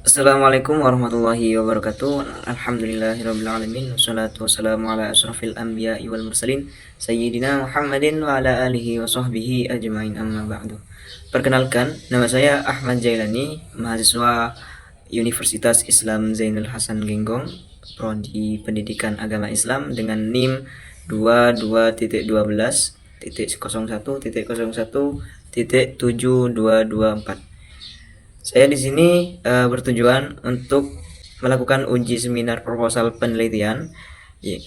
Assalamualaikum warahmatullahi wabarakatuh. Alhamdulillahirrabbilalamin. Wassalatu wassalamu ala asrafil anbiya'i wal mursalin Sayyidina Muhammadin wa ala alihi wa sahbihi ajma'in, amma ba'du. Perkenalkan, nama saya Ahmad Jailani, mahasiswa Universitas Islam Zainul Hasan Genggong, Prodi Pendidikan Agama Islam dengan NIM 22.12.01.01.7224. Saya di sini bertujuan untuk melakukan uji seminar proposal penelitian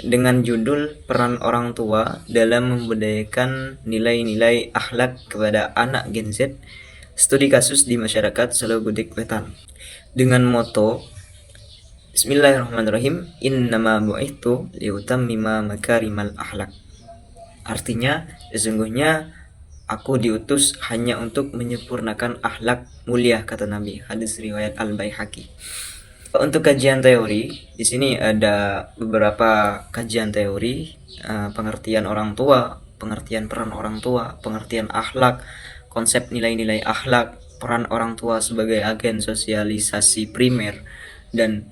dengan judul Peran Orang Tua dalam Membudayakan Nilai-nilai Akhlak kepada Anak Gen Z, Studi Kasus di Masyarakat Solo Budik Wetan, dengan moto Bismillahirrahmanirrahim, innama bu'ithtu liutammima makarimal akhlak. Artinya, sesungguhnya aku diutus hanya untuk menyempurnakan akhlak mulia, kata Nabi. Hadis riwayat Al-Baihaqi. Untuk kajian teori, di sini ada beberapa kajian teori, pengertian orang tua, pengertian peran orang tua, pengertian akhlak, konsep nilai-nilai akhlak, peran orang tua sebagai agen sosialisasi primer, dan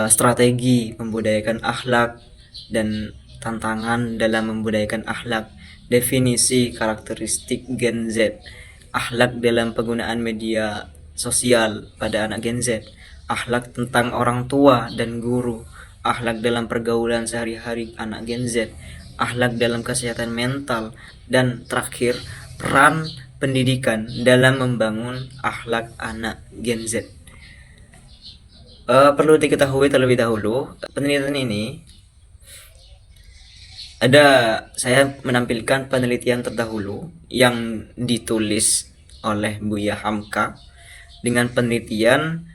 strategi membudayakan akhlak dan tantangan dalam membudayakan akhlak, definisi karakteristik Gen Z, akhlak dalam penggunaan media sosial pada anak Gen Z, akhlak tentang orang tua dan guru, akhlak dalam pergaulan sehari-hari anak Gen Z, akhlak dalam kesehatan mental, dan terakhir, peran pendidikan dalam membangun akhlak anak Gen Z. Perlu diketahui terlebih dahulu, penelitian ini saya menampilkan penelitian terdahulu yang ditulis oleh Buya Hamka dengan penelitian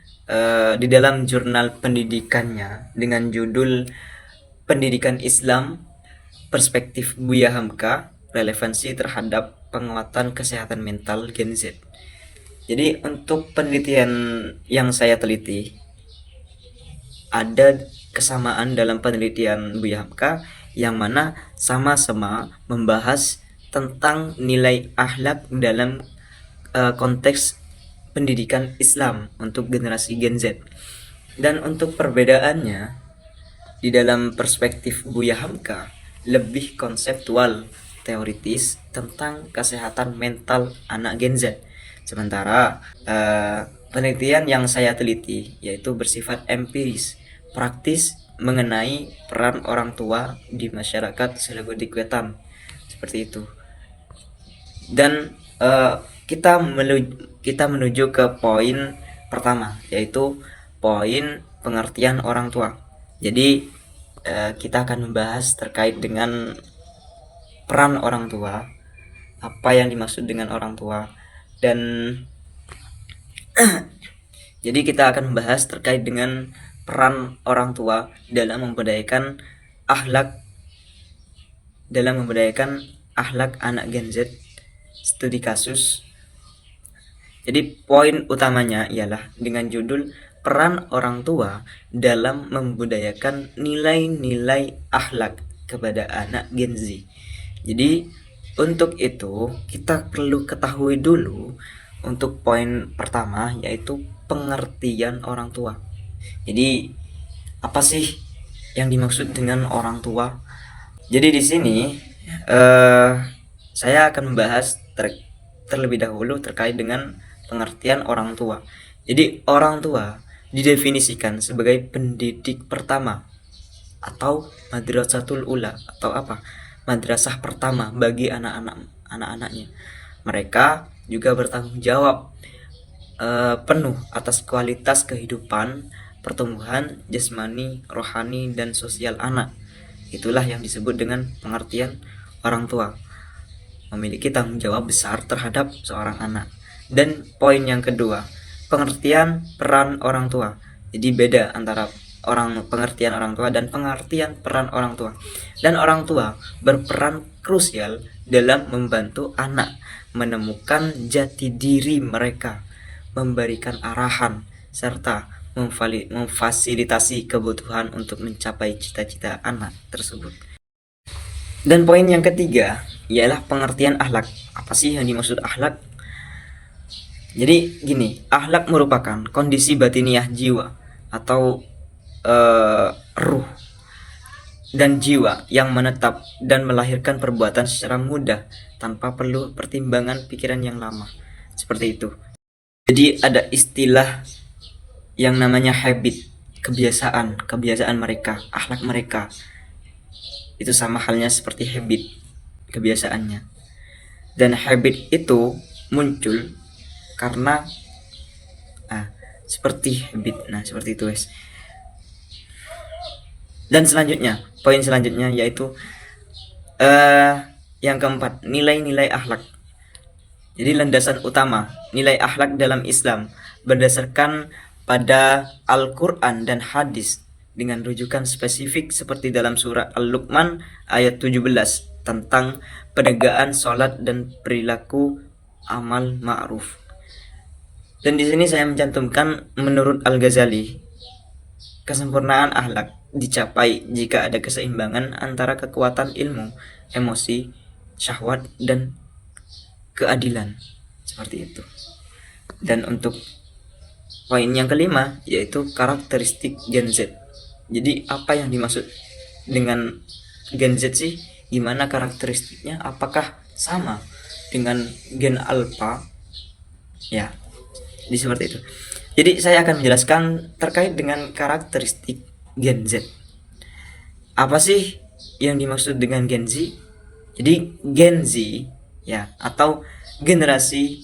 di dalam jurnal pendidikannya dengan judul Pendidikan Islam Perspektif Buya Hamka, Relevansi Terhadap Penguatan Kesehatan Mental Gen Z. Jadi untuk penelitian yang saya teliti, ada kesamaan dalam penelitian Buya Hamka yang mana sama-sama membahas tentang nilai akhlak dalam konteks pendidikan Islam untuk generasi Gen Z. Dan untuk perbedaannya, di dalam perspektif Buya Hamka lebih konseptual, teoritis tentang kesehatan mental anak Gen Z. Sementara penelitian yang saya teliti yaitu bersifat empiris, praktis mengenai peran orang tua di masyarakat Selegodik Wetan, seperti itu. Dan kita menuju ke poin pertama, yaitu poin pengertian orang tua. Jadi kita akan membahas terkait dengan peran orang tua, apa yang dimaksud dengan orang tua, dan jadi kita akan membahas terkait dengan peran orang tua dalam membudayakan akhlak anak Gen Z, studi kasus. Jadi poin utamanya ialah dengan judul peran orang tua dalam membudayakan nilai-nilai akhlak kepada anak Gen Z. Jadi untuk itu kita perlu ketahui dulu untuk poin pertama, yaitu pengertian orang tua. Jadi apa sih yang dimaksud dengan orang tua? Jadi di sini saya akan membahas terlebih dahulu terkait dengan pengertian orang tua. Jadi orang tua didefinisikan sebagai pendidik pertama atau madrasatul ula, atau apa? Madrasah pertama bagi anak-anaknya. Mereka juga bertanggung jawab penuh atas kualitas kehidupan, pertumbuhan jasmani, rohani, dan sosial anak. Itulah yang disebut dengan pengertian orang tua, memiliki tanggung jawab besar terhadap seorang anak. Dan poin yang kedua, pengertian peran orang tua. Jadi beda antara pengertian orang tua dan pengertian peran orang tua. Dan orang tua berperan krusial dalam membantu anak menemukan jati diri mereka, memberikan arahan, serta memfasilitasi kebutuhan untuk mencapai cita-cita anak tersebut. Dan poin yang ketiga ialah pengertian akhlak. Apa sih yang dimaksud akhlak? Jadi gini, akhlak merupakan kondisi batiniah jiwa atau ruh dan jiwa yang menetap dan melahirkan perbuatan secara mudah tanpa perlu pertimbangan pikiran yang lama. Seperti itu. Jadi ada istilah yang namanya habit, kebiasaan mereka, akhlak mereka. Itu sama halnya seperti habit, kebiasaannya. Dan habit itu muncul karena seperti habit. Nah, seperti itu, guys. Dan selanjutnya, poin selanjutnya yaitu yang keempat, nilai-nilai akhlak. Jadi landasan utama nilai akhlak dalam Islam berdasarkan pada Al-Quran dan hadis dengan rujukan spesifik seperti dalam surah Al-Luqman ayat 17 tentang penegakan sholat dan perilaku amal ma'ruf. Dan di sini saya mencantumkan menurut Al-Ghazali, kesempurnaan akhlak dicapai jika ada keseimbangan antara kekuatan ilmu, emosi, syahwat, dan keadilan. Seperti itu. Dan untuk poin yang kelima yaitu karakteristik Gen Z. Jadi apa yang dimaksud dengan Gen Z sih? Gimana karakteristiknya? Apakah sama dengan Gen Alpha? Ya, jadi seperti itu. Jadi saya akan menjelaskan terkait dengan karakteristik Gen Z. Apa sih yang dimaksud dengan Gen Z? Jadi Gen Z ya atau generasi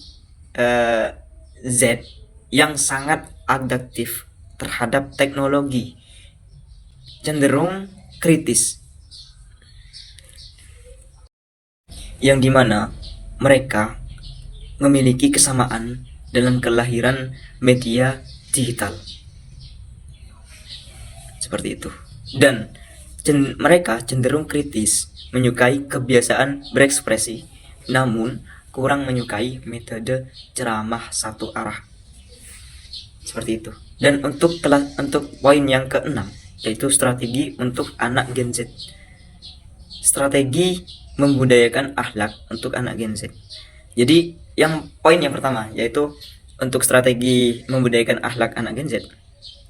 Z yang sangat adaptif terhadap teknologi, cenderung kritis, yang dimana mereka memiliki kesamaan dalam kelahiran media digital. Seperti itu. Dan mereka cenderung kritis, menyukai kebiasaan berekspresi, namun kurang menyukai metode ceramah satu arah. Seperti itu. Dan untuk poin yang keenam yaitu strategi untuk anak Gen Z. Strategi membudayakan akhlak untuk anak Gen Z. Jadi poin yang pertama yaitu untuk strategi membudayakan akhlak anak Gen Z.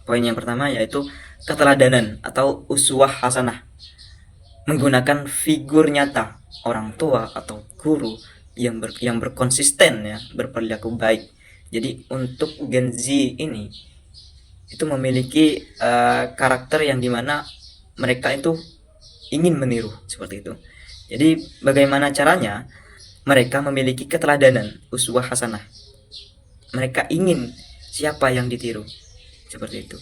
Poin yang pertama yaitu keteladanan atau uswah hasanah, menggunakan figur nyata orang tua atau guru yang berkonsisten ya, berperilaku baik. Jadi untuk Gen Z ini itu memiliki karakter yang dimana mereka itu ingin meniru seperti itu. Jadi bagaimana caranya? Mereka memiliki keteladanan, uswah hasanah. Mereka ingin siapa yang ditiru seperti itu.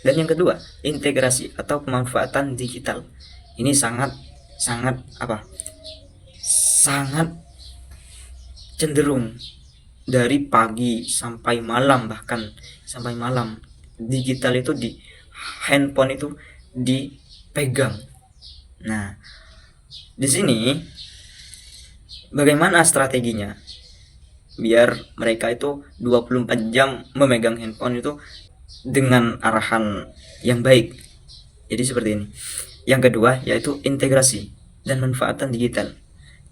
Dan yang kedua, integrasi atau pemanfaatan digital. Ini sangat cenderung dari pagi sampai malam, bahkan sampai malam digital itu di handphone itu dipegang. Nah, di sini bagaimana strateginya biar mereka itu 24 jam memegang handphone itu dengan arahan yang baik. Jadi seperti ini. Yang kedua yaitu integrasi dan manfaatan digital.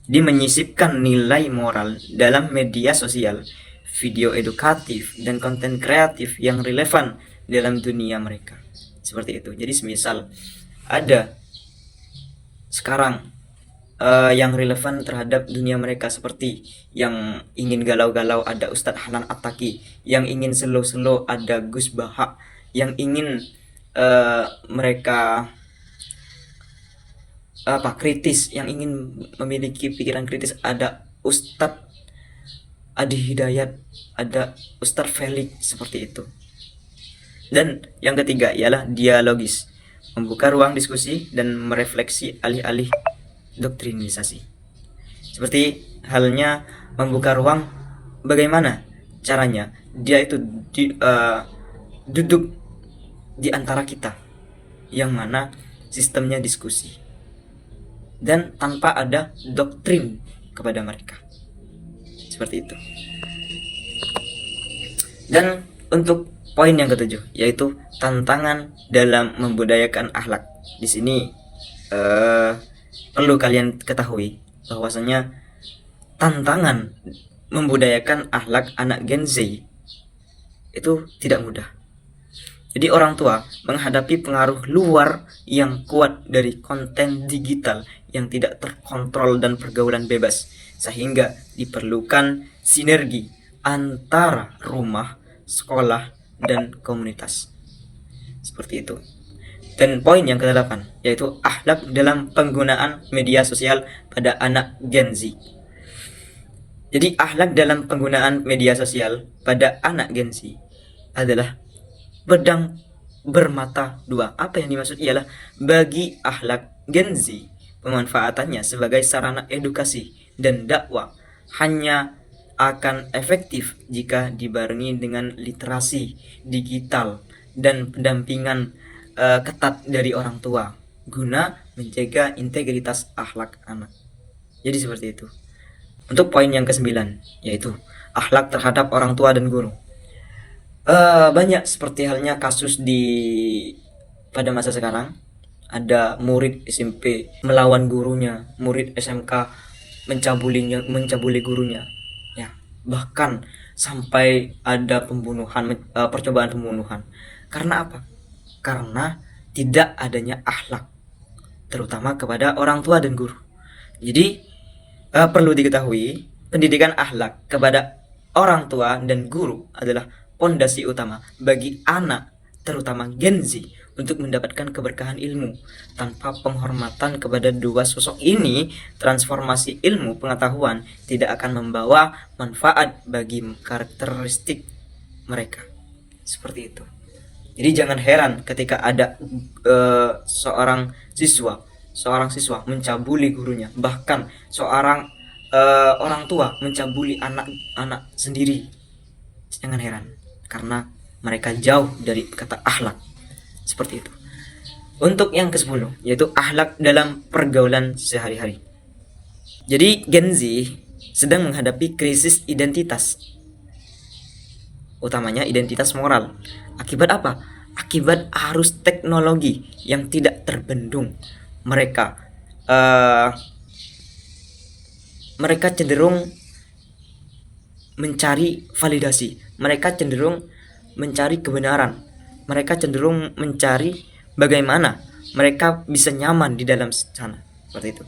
Jadi menyisipkan nilai moral dalam media sosial, video edukatif, dan konten kreatif yang relevan dalam dunia mereka. Seperti itu. Jadi semisal ada sekarang yang relevan terhadap dunia mereka, seperti yang ingin galau-galau ada Ustadz Hanan Attaqi, yang ingin slow-slow ada Gus Baha, yang ingin mereka kritis, yang ingin memiliki pikiran kritis ada Ustadz Adi Hidayat, ada Ustadz Felix, seperti itu. Dan yang ketiga ialah dialogis, membuka ruang diskusi dan merefleksi alih-alih doktrinisasi. Seperti halnya membuka ruang, bagaimana caranya dia itu duduk di antara kita, yang mana sistemnya diskusi dan tanpa ada doktrin kepada mereka. Seperti itu. Dan untuk poin yang ketujuh yaitu tantangan dalam membudayakan akhlak. Di sini perlu kalian ketahui bahwasanya tantangan membudayakan akhlak anak Gen Z itu tidak mudah. Jadi orang tua menghadapi pengaruh luar yang kuat dari konten digital yang tidak terkontrol dan pergaulan bebas, sehingga diperlukan sinergi antara rumah, sekolah, dan komunitas. Seperti itu. Dan poin yang ke-8 yaitu akhlak dalam penggunaan media sosial pada anak Gen Z. Jadi akhlak dalam penggunaan media sosial pada anak Gen Z adalah pedang bermata dua. Apa yang dimaksud ialah bagi akhlak Gen Z, pemanfaatannya sebagai sarana edukasi dan dakwah hanya akan efektif jika dibarengi dengan literasi digital dan pendampingan ketat dari orang tua guna menjaga integritas akhlak anak. Jadi seperti itu. Untuk poin yang ke-9 yaitu akhlak terhadap orang tua dan guru. Banyak seperti halnya kasus pada masa sekarang, ada murid SMP melawan gurunya, murid SMK mencabuli gurunya, ya, bahkan sampai ada percobaan pembunuhan. Karena apa? Karena tidak adanya akhlak, terutama kepada orang tua dan guru. Jadi perlu diketahui, pendidikan akhlak kepada orang tua dan guru adalah pondasi utama bagi anak, terutama Gen Z, untuk mendapatkan keberkahan ilmu. Tanpa penghormatan kepada dua sosok ini, transformasi ilmu pengetahuan tidak akan membawa manfaat bagi karakteristik mereka. Seperti itu. Jadi jangan heran ketika ada seorang siswa mencabuli gurunya, bahkan seorang orang tua mencabuli anak sendiri. Jangan heran, karena mereka jauh dari kata akhlak. Seperti itu. Untuk yang ke-10 yaitu akhlak dalam pergaulan sehari-hari. Jadi Gen Z sedang menghadapi krisis identitas, utamanya identitas moral. Akibat apa? Akibat arus teknologi yang tidak terbendung. Mereka cenderung mencari validasi, mereka cenderung mencari kebenaran, mereka cenderung mencari bagaimana mereka bisa nyaman di dalam sana. Seperti itu.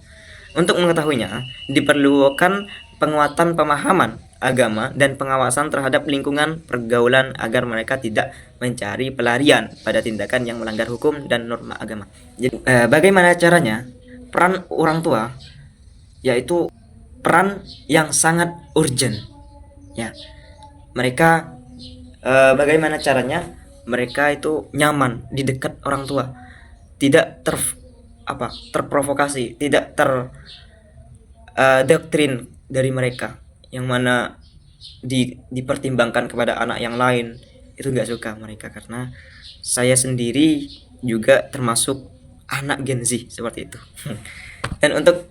Untuk mengetahuinya, diperlukan penguatan pemahaman agama dan pengawasan terhadap lingkungan pergaulan agar mereka tidak mencari pelarian pada tindakan yang melanggar hukum dan norma agama. Jadi, bagaimana caranya? Peran orang tua yaitu peran yang sangat urgent. Ya, mereka bagaimana caranya? Mereka itu nyaman di dekat orang tua, tidak terprovokasi, tidak doktrin dari mereka yang mana dipertimbangkan kepada anak yang lain. Itu nggak suka mereka, karena saya sendiri juga termasuk anak Gen Z seperti itu. Dan untuk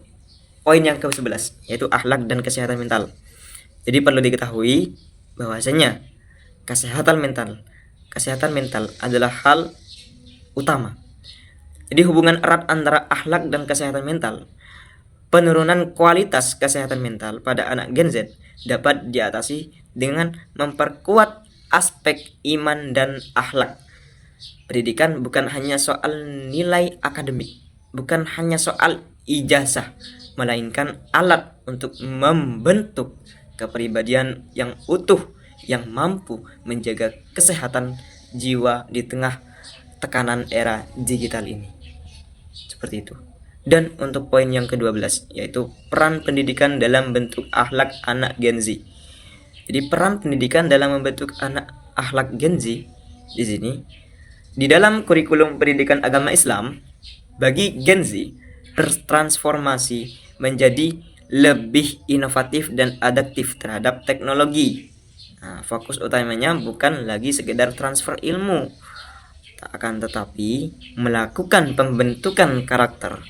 poin yang ke-11 yaitu akhlak dan kesehatan mental. Jadi perlu diketahui bahwasanya kesehatan mental adalah hal utama. Jadi hubungan erat antara akhlak dan kesehatan mental. Penurunan kualitas kesehatan mental pada anak Gen Z dapat diatasi dengan memperkuat aspek iman dan akhlak. Pendidikan bukan hanya soal nilai akademik, bukan hanya soal ijazah, melainkan alat untuk membentuk kepribadian yang utuh yang mampu menjaga kesehatan jiwa di tengah tekanan era digital ini. Seperti itu. Dan untuk poin yang ke-12 yaitu peran pendidikan dalam bentuk akhlak anak Gen Z. Jadi peran pendidikan dalam membentuk anak akhlak Gen Z di sini di dalam kurikulum pendidikan agama Islam bagi Gen Z bertransformasi menjadi lebih inovatif dan adaptif terhadap teknologi. Nah, fokus utamanya bukan lagi sekedar transfer ilmu, akan tetapi melakukan pembentukan karakter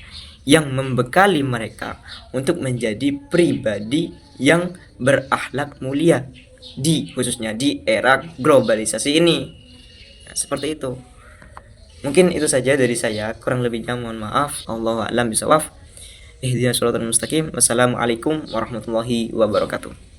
yang membekali mereka untuk menjadi pribadi yang berakhlak mulia khususnya di era globalisasi ini. Nah, seperti itu. Mungkin itu saja dari saya, kurang lebihnya mohon maaf. Allahu a'lam bishawab. Ihdinas shiratal mustaqim. Wassalamualaikum warahmatullahi wabarakatuh.